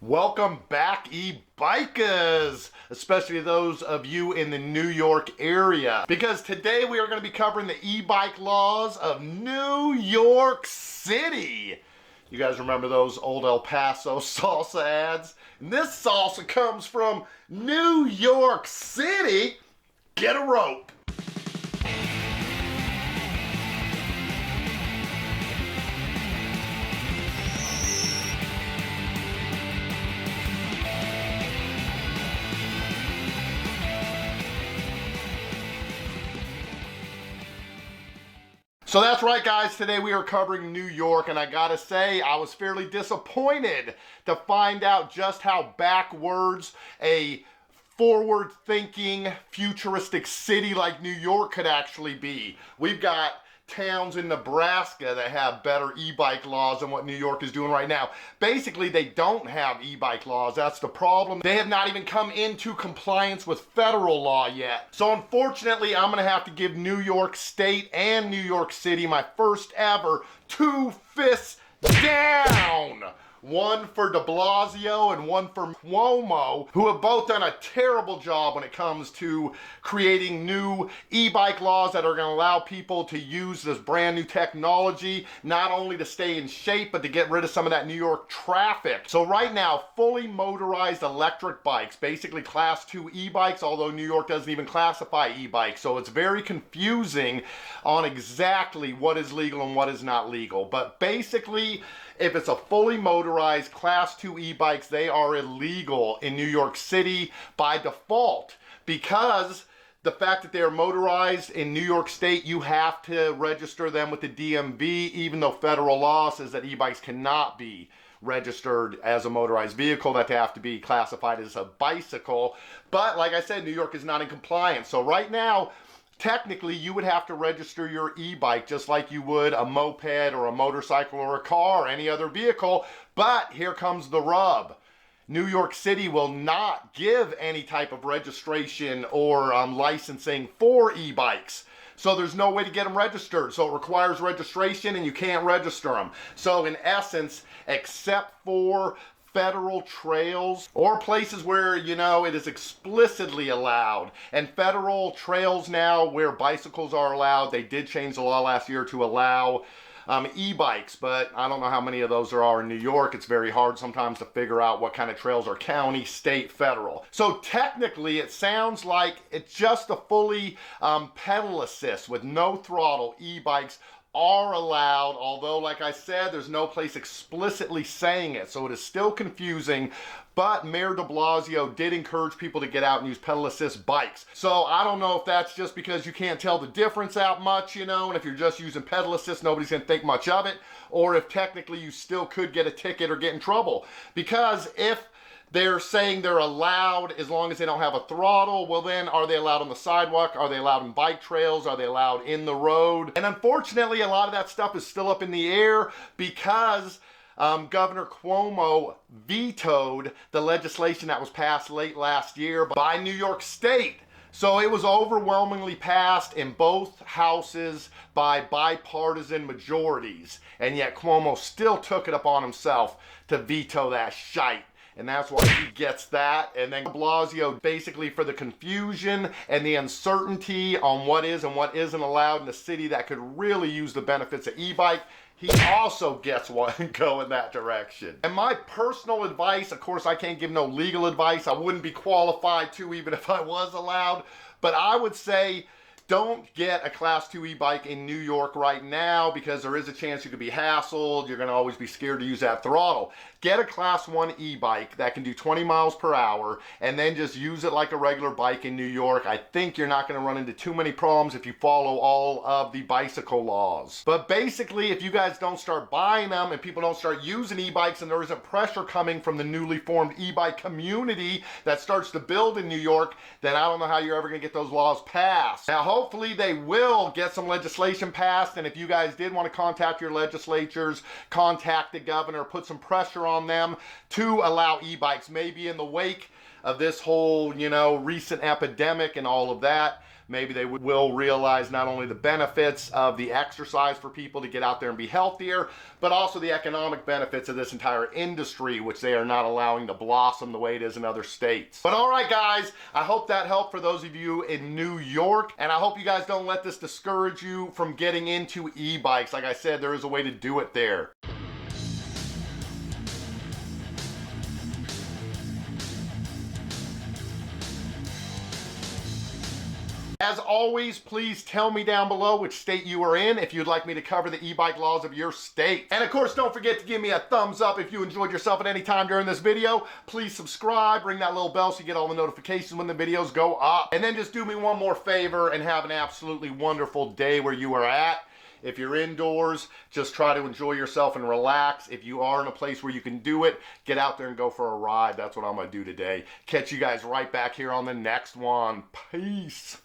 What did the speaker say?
Welcome back, e-bikers, especially those of you in the New York area, because today we are going to be covering the e-bike laws of New York City. You guys remember those old El Paso salsa ads? And this salsa comes from New York City. Get a rope. So that's right, guys, today we are covering New York, and I gotta say, I was fairly disappointed to find out just how backwards a forward-thinking, futuristic city like New York could actually be. We've got towns in Nebraska that have better e-bike laws than what New York is doing right now. Basically, they don't have e-bike laws. That's the problem. They have not even come into compliance with federal law yet. So unfortunately, I'm gonna have to give New York State and New York City my first ever 2 fists down. One for de Blasio and one for Cuomo, who have both done a terrible job when it comes to creating new e-bike laws that are going to allow people to use this brand new technology, not only to stay in shape, but to get rid of some of that New York traffic. So right now, fully motorized electric bikes, basically class 2 e-bikes, although New York doesn't even classify e-bikes. So it's very confusing on exactly what is legal and what is not legal. But basically, if it's a fully motorized class 2 e-bikes, they are illegal in New York City by default, because the fact that they are motorized in New York State, you have to register them with the DMV, even though federal law says that e-bikes cannot be registered as a motorized vehicle, that they have to be classified as a bicycle. But like I said, New York is not in compliance. So right now, technically, you would have to register your e-bike just like you would a moped or a motorcycle or a car or any other vehicle. But here comes the rub. New York City will not give any type of registration or licensing for e-bikes. So there's no way to get them registered. So it requires registration and you can't register them. So in essence, except for federal trails or places where, you know, it is explicitly allowed. And federal trails now where bicycles are allowed, they did change the law last year to allow e-bikes, but I don't know how many of those there are in New York. It's very hard sometimes to figure out what kind of trails are county, state, federal. So technically it sounds like it's just a fully pedal assist with no throttle e-bikes are allowed, although like I said, there's no place explicitly saying it, so it is still confusing. But Mayor de Blasio did encourage people to get out and use pedal assist bikes. So I don't know if that's just because you can't tell the difference out much, you know, and if you're just using pedal assist, nobody's gonna think much of it, or if technically you still could get a ticket or get in trouble. Because if they're saying they're allowed as long as they don't have a throttle, well then, are they allowed on the sidewalk? Are they allowed in bike trails? Are they allowed in the road? And unfortunately, a lot of that stuff is still up in the air because Governor Cuomo vetoed the legislation that was passed late last year by New York State. So it was overwhelmingly passed in both houses by bipartisan majorities, and yet Cuomo still took it upon himself to veto that shite. And that's why he gets that. And then Blasio, basically for the confusion and the uncertainty on what is and what isn't allowed in the city that could really use the benefits of e-bike, he also gets one go in that direction. And my personal advice, of course, I can't give no legal advice. I wouldn't be qualified to even if I was allowed. But I would say, don't get a class 2 e-bike in New York right now, because there is a chance you could be hassled. You're going to always be scared to use that throttle. Get a class 1 e-bike that can do 20 miles per hour and then just use it like a regular bike in New York. I think you're not going to run into too many problems if you follow all of the bicycle laws. But basically, if you guys don't start buying them and people don't start using e-bikes and there isn't pressure coming from the newly formed e-bike community that starts to build in New York, then I don't know how you're ever going to get those laws passed. Now, hopefully they will get some legislation passed, and if you guys did want to contact your legislatures, contact the governor, put some pressure on them to allow e-bikes, maybe in the wake of this whole, you know, recent epidemic and all of that. Maybe they will realize not only the benefits of the exercise for people to get out there and be healthier, but also the economic benefits of this entire industry, which they are not allowing to blossom the way it is in other states. But all right, guys, I hope that helped for those of you in New York, and I hope you guys don't let this discourage you from getting into e-bikes. Like I said, there is a way to do it there. As always, please tell me down below which state you are in if you'd like me to cover the e-bike laws of your state. And of course, don't forget to give me a thumbs up if you enjoyed yourself at any time during this video. Please subscribe, ring that little bell so you get all the notifications when the videos go up. And then just do me one more favor and have an absolutely wonderful day where you are at. If you're indoors, just try to enjoy yourself and relax. If you are in a place where you can do it, get out there and go for a ride. That's what I'm gonna do today. Catch you guys right back here on the next one. Peace.